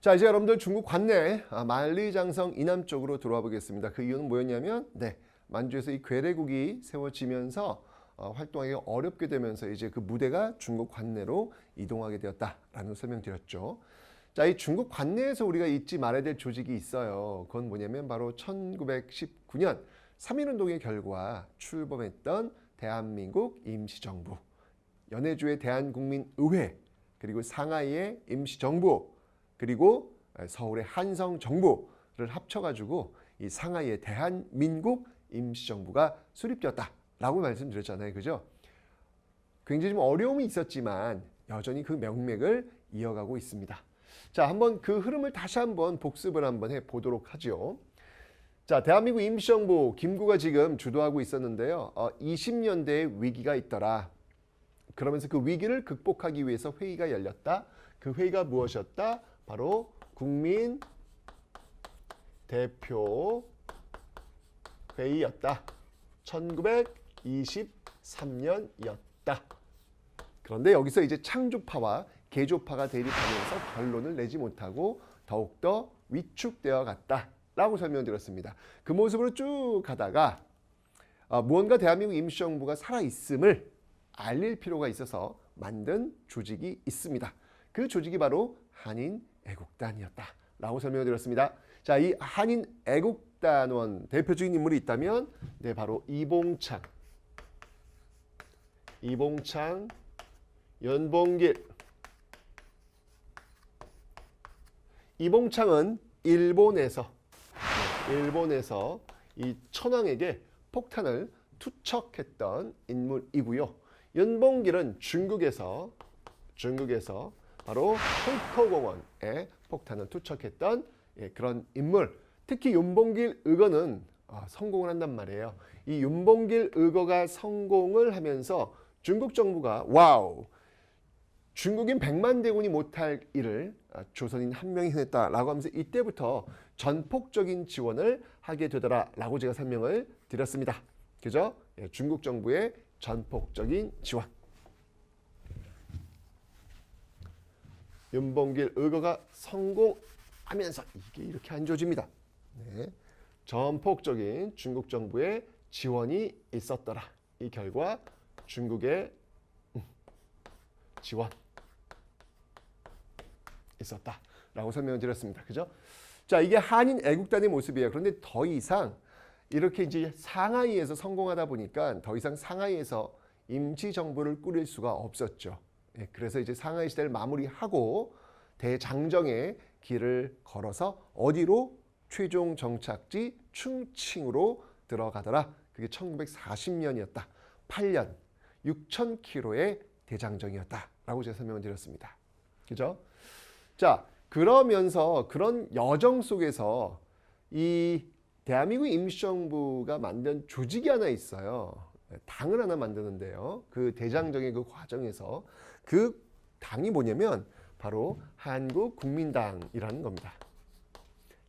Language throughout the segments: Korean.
자, 이제 여러분들 중국 관내 만리장성 이남 쪽으로 들어와 보겠습니다. 그 이유는 뭐였냐면 만주에서 이 괴뢰국이 세워지면서 활동하기 어렵게 되면서 이제 그 무대가 중국 관내로 이동하게 되었다라는 걸 설명드렸죠. 자, 이 중국 관내에서 우리가 잊지 말아야 될 조직이 있어요. 그건 뭐냐면 바로 1919년 3.1운동의 결과 출범했던 대한민국 임시정부, 연해주의 대한국민의회, 그리고 상하이의 임시정부, 그리고 서울의 한성정부를 합쳐가지고 이 상하이의 대한민국 임시정부가 수립되었다라고 말씀드렸잖아요. 그죠? 굉장히 좀 어려움이 있었지만 여전히 그 명맥을 이어가고 있습니다. 자, 한번 그 흐름을 다시 한번 복습을 한번 해보도록 하죠. 자, 대한민국 임시정부 김구가 지금 주도하고 있었는데요. 20년대에 위기가 있더라. 그러면서 그 위기를 극복하기 위해서 회의가 열렸다. 그 회의가 무엇이었다? 바로 국민대표회의였다. 1923년이었다. 그런데 여기서 이제 창조파와 개조파가 대립하면서 결론을 내지 못하고 더욱더 위축되어 갔다라고 설명드렸습니다. 그 모습으로 쭉 가다가 무언가 대한민국 임시정부가 살아있음을 알릴 필요가 있어서 만든 조직이 있습니다. 그 조직이 바로 한인애국단이었다라고 설명을 드렸습니다. 자, 이 한인애국단원 대표적인 인물이 있다면 바로 이봉창, 연봉길. 이봉창은 일본에서 이 천황에게 폭탄을 투척했던 인물이고요. 연봉길은 중국에서 바로 헐커공원에 폭탄을 투척했던 그런 인물. 특히 윤봉길 의거는 성공을 한단 말이에요. 이 윤봉길 의거가 성공을 하면서 중국 정부가 와우, 중국인 100만 대군이 못할 일을 조선인 한 명이 해냈다라고 하면서 이때부터 전폭적인 지원을 하게 되더라라고 제가 설명을 드렸습니다. 그죠? 중국 정부의 전폭적인 지원. 윤봉길 의거가 성공하면서 이게 이렇게 한 조직입니다. 전폭적인 중국 정부의 지원이 있었더라. 이 결과 중국의 지원 있었다라고 설명을 드렸습니다. 그죠? 자, 이게 한인 애국단의 모습이에요. 그런데 더 이상 이렇게 이제 상하이에서 성공하다 보니까 더 이상 상하이에서 임시정부를 꾸릴 수가 없었죠. 그래서 이제 상하이 시대를 마무리하고 대장정의 길을 걸어서 어디로? 최종 정착지 충칭으로 들어가더라. 그게 1940년이었다. 8년 6,000km의 대장정이었다라고 제가 설명을 드렸습니다. 그죠? 자, 그러면서 그런 여정 속에서 이 대한민국 임시정부가 만든 조직이 하나 있어요. 당을 하나 만드는데요. 그 대장정의 그 과정에서 그 당이 뭐냐면 바로 한국국민당이라는 겁니다.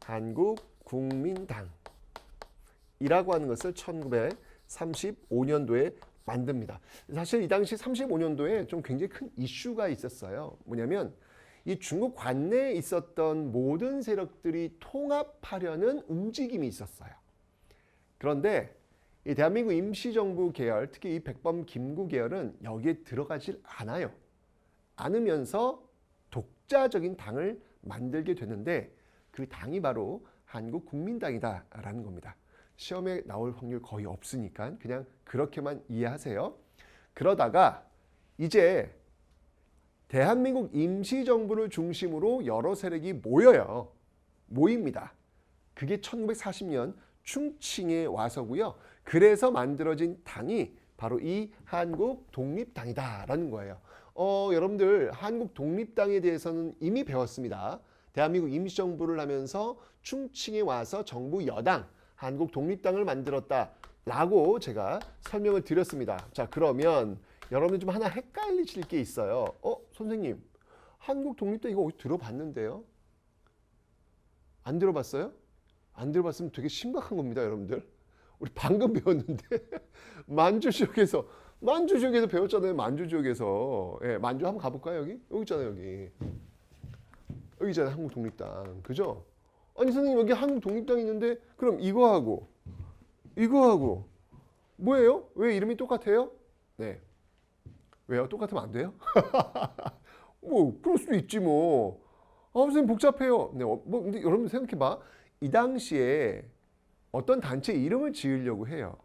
한국국민당이라고 하는 것을 1935년도에 만듭니다. 사실 이 당시 35년도에 좀 굉장히 큰 이슈가 있었어요. 뭐냐면 이 중국 관내에 있었던 모든 세력들이 통합하려는 움직임이 있었어요. 그런데 이 대한민국 임시정부 계열, 특히 이 백범 김구 계열은 여기에 들어가질 않으면서 독자적인 당을 만들게 되는데 그 당이 바로 한국국민당이다라는 겁니다. 시험에 나올 확률 거의 없으니까 그냥 그렇게만 이해하세요. 그러다가 이제 대한민국 임시정부를 중심으로 여러 세력이 모입니다. 그게 1940년 충칭에 와서고요. 그래서 만들어진 당이 바로 이 한국독립당이다라는 거예요. 여러분들 한국독립당에 대해서는 이미 배웠습니다. 대한민국 임시정부를 하면서 충칭에 와서 정부 여당 한국독립당을 만들었다라고 제가 설명을 드렸습니다. 자, 그러면 여러분들 좀 하나 헷갈리실 게 있어요. 선생님, 한국독립당 이거 어디 들어봤는데요? 안 들어봤어요? 안 들어봤으면 되게 심각한 겁니다, 여러분들. 우리 방금 배웠는데 만주 지역에서 배웠잖아요. 만주 지역에서. 만주 한번 가볼까요? 여기 있잖아요, 여기. 여기 있잖아요. 한국 독립당. 그죠? 아니 선생님 여기 한국 독립당이 있는데 그럼 이거하고 뭐예요? 왜 이름이 똑같아요? 네. 왜요? 똑같으면 안 돼요? 뭐 그럴 수도 있지 뭐. 선생님 복잡해요. 네, 뭐 근데 여러분 생각해봐. 이 당시에 어떤 단체 이름을 지으려고 해요.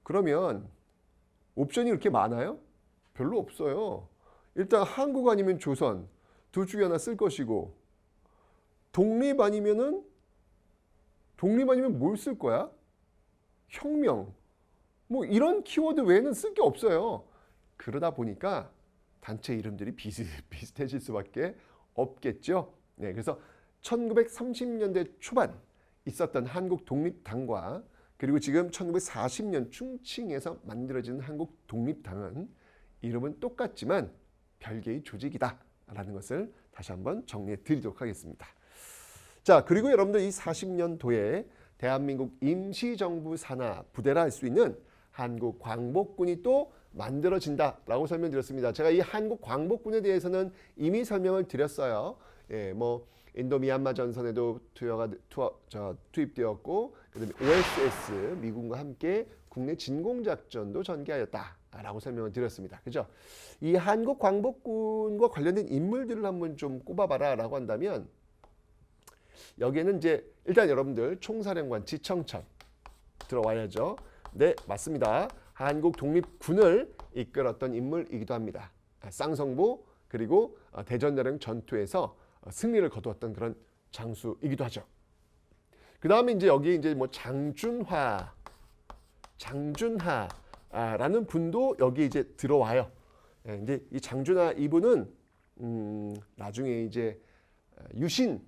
그러면 옵션이 그렇게 많아요? 별로 없어요. 일단 한국 아니면 조선 둘 중에 하나 쓸 것이고 독립 아니면 뭘 쓸 거야? 혁명. 뭐 이런 키워드 외에는 쓸 게 없어요. 그러다 보니까 단체 이름들이 비슷해질 수밖에 없겠죠. 네, 그래서 1930년대 초반 있었던 한국 독립당과 그리고 지금 1940년 충칭에서 만들어진 한국 독립당은 이름은 똑같지만 별개의 조직이다라는 것을 다시 한번 정리해 드리도록 하겠습니다. 자, 그리고 여러분들 이 40년도에 대한민국 임시정부 산하 부대라 할 수 있는 한국 광복군이 또 만들어진다라고 설명드렸습니다. 제가 이 한국 광복군에 대해서는 이미 설명을 드렸어요. 예, 뭐 인도 미얀마 전선에도 투입되었고, 그다음에 OSS 미군과 함께 국내 진공 작전도 전개하였다라고 설명을 드렸습니다. 그죠? 이 한국 광복군과 관련된 인물들을 한번 좀 꼽아봐라라고 한다면 여기에는 이제 일단 여러분들 총사령관 지청천 들어와야죠. 네, 맞습니다. 한국 독립군을 이끌었던 인물이기도 합니다. 쌍성보 그리고 대전여령 전투에서 승리를 거두었던 그런 장수이기도 하죠. 그 다음에 이제 여기 이제 뭐 장준하라는 분도 여기 이제 들어와요. 예, 이제 이 장준하 이분은 나중에 이제 유신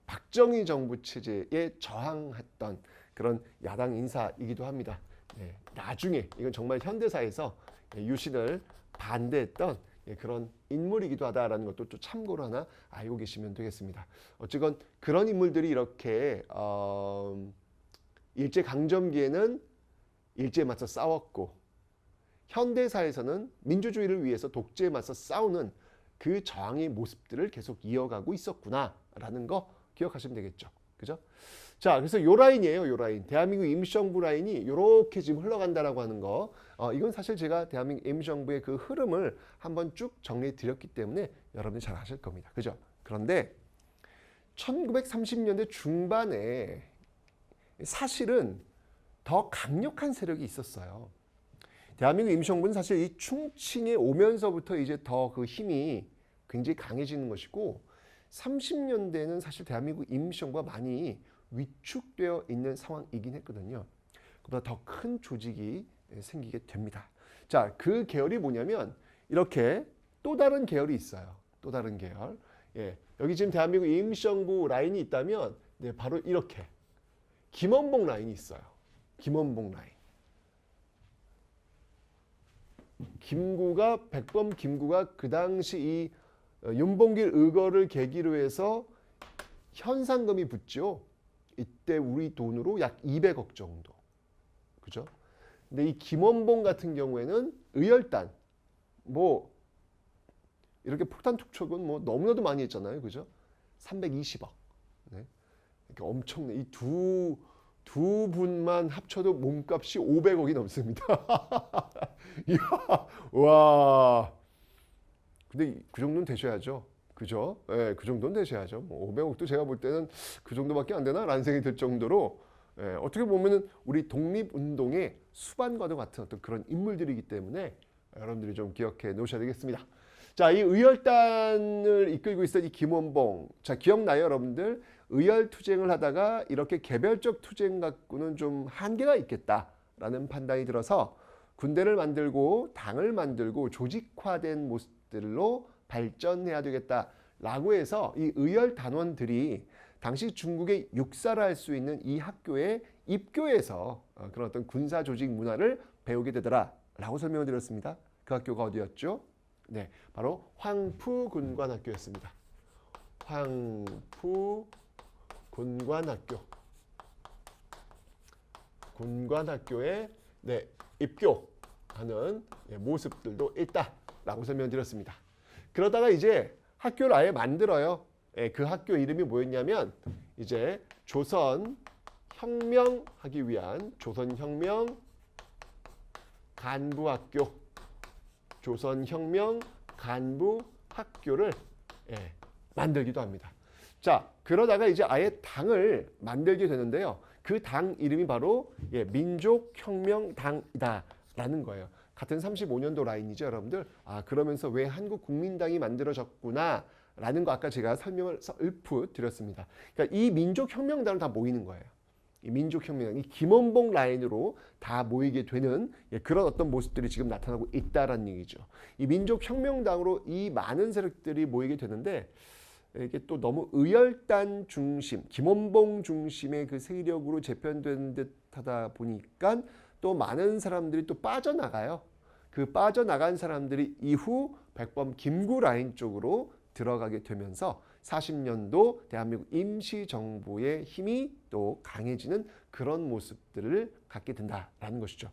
박정희 정부 체제에 저항했던 그런 야당 인사이기도 합니다. 예, 나중에 이건 정말 현대사에서 유신을 반대했던 그런 인물이기도 하다라는 것도 또 참고로 하나 알고 계시면 되겠습니다. 어쨌건 그런 인물들이 이렇게 일제강점기에는 일제에 맞서 싸웠고 현대사에서는 민주주의를 위해서 독재에 맞서 싸우는 그 저항의 모습들을 계속 이어가고 있었구나라는 거 기억하시면 되겠죠. 그죠? 자, 그래서 요 라인이에요. 요 라인. 대한민국 임시정부 라인이 이렇게 지금 흘러간다라고 하는 거. 이건 사실 제가 대한민국 임시정부의 그 흐름을 한번 쭉 정리해 드렸기 때문에 여러분이 잘 아실 겁니다. 그죠? 그런데 1930년대 중반에 사실은 더 강력한 세력이 있었어요. 대한민국 임시정부는 사실 이 충칭에 오면서부터 이제 더 그 힘이 굉장히 강해지는 것이고 30년대는 사실 대한민국 임시정부가 많이 위축되어 있는 상황이긴 했거든요. 그보다 더 큰 조직이 생기게 됩니다. 자, 그 계열이 뭐냐면 이렇게 또 다른 계열이 있어요. 또 다른 계열. 예, 여기 지금 대한민국 임시정부 라인이 있다면 네, 바로 이렇게 김원봉 라인이 있어요. 김원봉 라인. 백범 김구가 그 당시 이 윤봉길 의거를 계기로 해서 현상금이 붙죠. 이때 우리 돈으로 약 200억 정도. 그죠? 근데 이 김원봉 같은 경우에는 의열단 뭐 이렇게 폭탄 투척은 뭐 너무나도 많이 했잖아요. 그죠? 320억. 네. 이렇게 엄청나. 이 두 분만 합쳐도 몸값이 500억이 넘습니다. 이야, 와. 근데 그 정도는 되셔야죠. 그죠? 예, 그 정도는 되셔야죠. 뭐 500억도 제가 볼 때는 그 정도밖에 안 되나? 라는 생각이 들 정도로 어떻게 보면은 우리 독립운동의 수반과도 같은 어떤 그런 인물들이기 때문에 여러분들이 좀 기억해 놓으셔야 되겠습니다. 자, 이 의열단을 이끌고 있었던 이 김원봉. 자, 기억나요, 여러분들? 의열투쟁을 하다가 이렇게 개별적 투쟁 갖고는 좀 한계가 있겠다라는 판단이 들어서 군대를 만들고 당을 만들고 조직화된 모습들로 발전해야 되겠다라고 해서 이 의열 단원들이 당시 중국의 육사를 할 수 있는 이 학교에 입교해서 그런 어떤 군사 조직 문화를 배우게 되더라라고 설명을 드렸습니다. 그 학교가 어디였죠? 네, 바로 황푸군관학교였습니다. 황푸군관학교. 군관학교에 네, 입교하는 모습들도 있다라고 설명드렸습니다. 그러다가 이제 학교를 아예 만들어요. 예, 그 학교 이름이 뭐였냐면 이제 조선혁명하기 위한 조선혁명 간부학교, 조선혁명 간부학교를 예, 만들기도 합니다. 자, 그러다가 이제 아예 당을 만들게 되는데요. 그 당 이름이 바로 예, 민족혁명당이다라는 거예요. 같은 35년도 라인이죠, 여러분들. 아, 그러면서 왜 한국국민당이 만들어졌구나 라는 거 아까 제가 설명을 읊어 드렸습니다. 그러니까 이 민족혁명당은 다 모이는 거예요. 이 민족혁명, 이 김원봉 라인으로 다 모이게 되는 예, 그런 어떤 모습들이 지금 나타나고 있다라는 얘기죠. 이 민족혁명당으로 이 많은 세력들이 모이게 되는데 이게 또 너무 의열단 중심, 김원봉 중심의 그 세력으로 재편된 듯하다 보니까 또 많은 사람들이 또 빠져나가요. 그 빠져나간 사람들이 이후 백범 김구 라인 쪽으로 들어가게 되면서 40년도 대한민국 임시정부의 힘이 또 강해지는 그런 모습들을 갖게 된다라는 것이죠.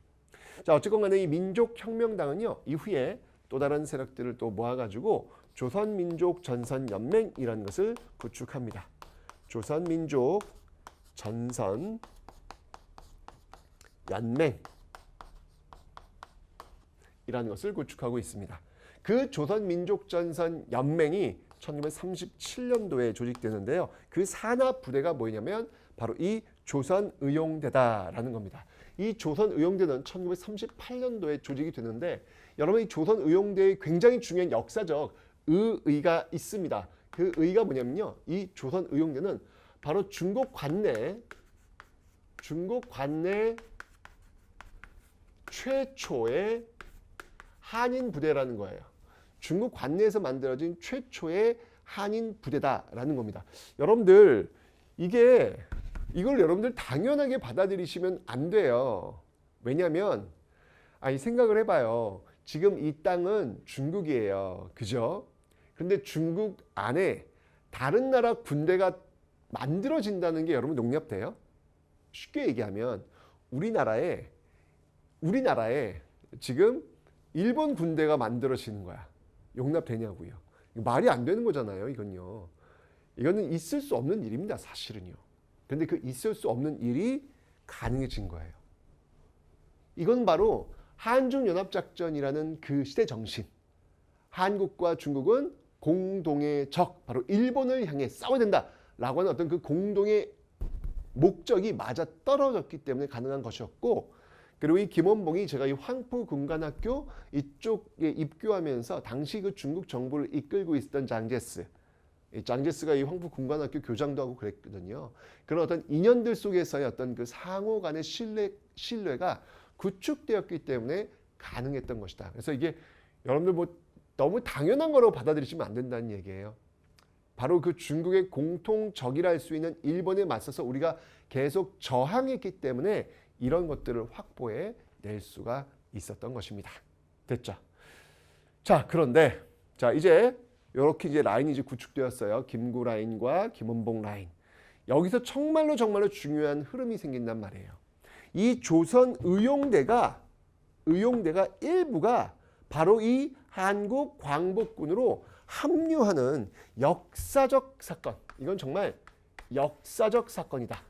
자, 어쨌건 간에 이 민족혁명당은요, 이후에 또 다른 세력들을 또 모아가지고 조선민족전선연맹이라는 것을 구축합니다. 조선민족전선연맹 이라는 것을 구축하고 있습니다. 그 조선민족전선연맹이 1937년도에 조직되는데요. 그 산하 부대가 뭐냐면 바로 이 조선의용대다라는 겁니다. 이 조선의용대는 1938년도에 조직이 되는데 여러분 이 조선의용대에 굉장히 중요한 역사적 의의가 있습니다. 그 의의가 뭐냐면요. 이 조선의용대는 바로 중국 관내 최초의 한인 부대라는 거예요. 중국 관내에서 만들어진 최초의 한인 부대다라는 겁니다. 여러분들 이걸 여러분들 당연하게 받아들이시면 안 돼요. 왜냐하면 생각을 해봐요. 지금 이 땅은 중국이에요. 그죠? 근데 중국 안에 다른 나라 군대가 만들어진다는 게 여러분 용납돼요? 쉽게 얘기하면 우리나라에 지금 일본 군대가 만들어지는 거야. 용납되냐고요. 말이 안 되는 거잖아요. 이건요. 이거는 있을 수 없는 일입니다. 사실은요. 그런데 그 있을 수 없는 일이 가능해진 거예요. 이건 바로 한중연합작전이라는 그 시대 정신. 한국과 중국은 공동의 적, 바로 일본을 향해 싸워야 된다라고 하는 어떤 그 공동의 목적이 맞아 떨어졌기 때문에 가능한 것이었고, 그리고 이 김원봉이 제가 이 황푸군관학교 이쪽에 입교하면서 당시 그 중국 정부를 이끌고 있었던 장제스, 이 장제스가 이 황푸군관학교 교장도 하고 그랬거든요. 그런 어떤 인연들 속에서의 어떤 그 상호 간의 신뢰가 구축되었기 때문에 가능했던 것이다. 그래서 이게 여러분들 뭐 너무 당연한 거로 받아들이시면 안 된다는 얘기예요. 바로 그 중국의 공통적이라 할 수 있는 일본에 맞서서 우리가 계속 저항했기 때문에 이런 것들을 확보해 낼 수가 있었던 것입니다. 됐죠? 자, 그런데 이제 이렇게 이제 라인이 이제 구축되었어요. 김구 라인과 김원봉 라인. 여기서 정말로 중요한 흐름이 생긴단 말이에요. 이 조선 의용대가 일부가 바로 이 한국 광복군으로 합류하는 역사적 사건. 이건 정말 역사적 사건이다.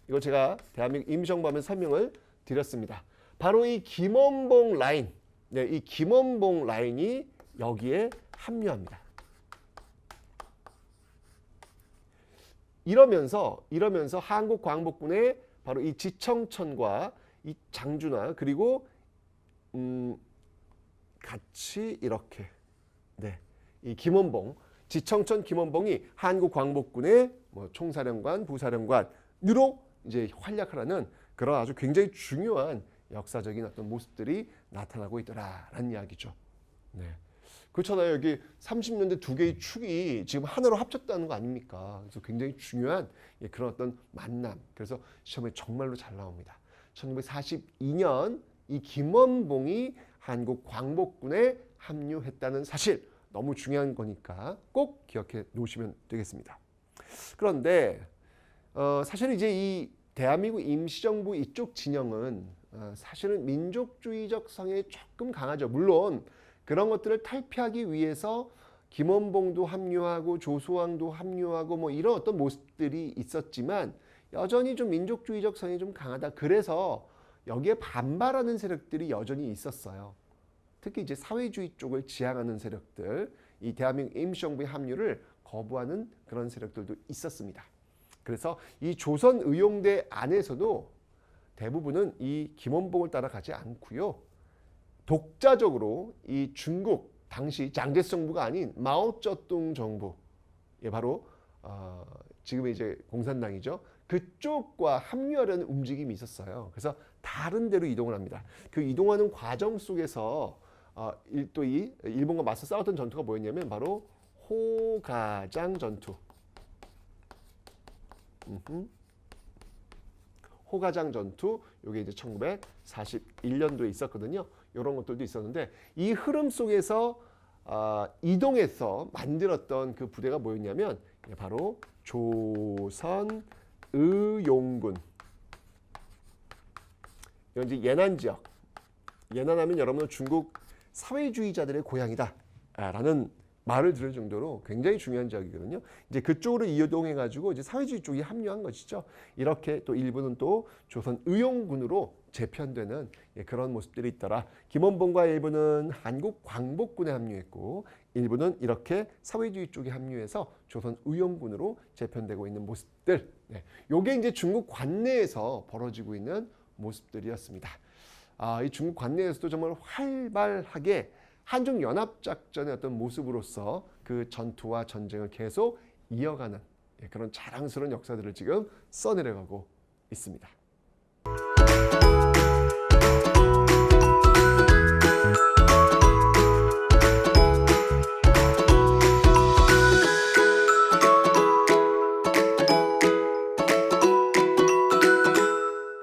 이거 제가 대한민국 임시정부 하면서 설명을 드렸습니다. 바로 이 김원봉 라인, 이 김원봉 라인이 여기에 합류합니다. 이러면서 한국 광복군의 바로 이 지청천과 이 장준하 그리고 같이 이렇게 이 김원봉, 지청천 김원봉이 한국 광복군의 뭐 총사령관, 부사령관으로 이제 활약하라는 그런 아주 굉장히 중요한 역사적인 어떤 모습들이 나타나고 있더라라는 이야기죠. 네. 그렇잖아요. 여기 30년대 두 개의 축이 지금 하나로 합쳤다는 거 아닙니까? 그래서 굉장히 중요한 그런 어떤 만남. 그래서 시험에 정말로 잘 나옵니다. 1942년 이 김원봉이 한국 광복군에 합류했다는 사실 너무 중요한 거니까 꼭 기억해 놓으시면 되겠습니다. 그런데 사실 이제 이 대한민국 임시정부 이쪽 진영은 사실은 민족주의적 성향이 조금 강하죠. 물론 그런 것들을 탈피하기 위해서 김원봉도 합류하고 조소왕도 합류하고 뭐 이런 어떤 모습들이 있었지만 여전히 좀 민족주의적 성이 좀 강하다. 그래서 여기에 반발하는 세력들이 여전히 있었어요. 특히 이제 사회주의 쪽을 지향하는 세력들, 이 대한민국 임시정부의 합류를 거부하는 그런 세력들도 있었습니다. 그래서 이 조선의용대 안에서도 대부분은 이 김원봉을 따라가지 않고요. 독자적으로 이 중국 당시 장제스 정부가 아닌 마오쩌둥 정부, 예, 바로 지금 이제 공산당이죠. 그쪽과 합류하려는 움직임이 있었어요. 그래서 다른 데로 이동을 합니다. 그 이동하는 과정 속에서 또 이 일본과 맞서 싸웠던 전투가 뭐였냐면 바로 호가장 전투. 호가장 전투, 이게 이제 1941년도에 있었거든요. 이런 것들도 있었는데 이 흐름 속에서 이동해서 만들었던 그 부대가 뭐였냐면 바로 조선의용군. 이건 이제 예난 지역. 예난하면 여러분은 중국 사회주의자들의 고향이다라는 말을 들을 정도로 굉장히 중요한 지역이거든요. 이제 그쪽으로 이동해가지고 이제 사회주의 쪽이 합류한 것이죠. 이렇게 또 일부는 또 조선의용군으로 재편되는 그런 모습들이 있더라. 김원봉과 일부는 한국 광복군에 합류했고 일부는 이렇게 사회주의 쪽에 합류해서 조선의용군으로 재편되고 있는 모습들. 요게 이제 중국 관내에서 벌어지고 있는 모습들이었습니다. 이 중국 관내에서도 정말 활발하게 한중연합작전의 어떤 모습으로서 그 전투와 전쟁을 계속 이어가는 그런 자랑스러운 역사들을 지금 써내려가고 있습니다.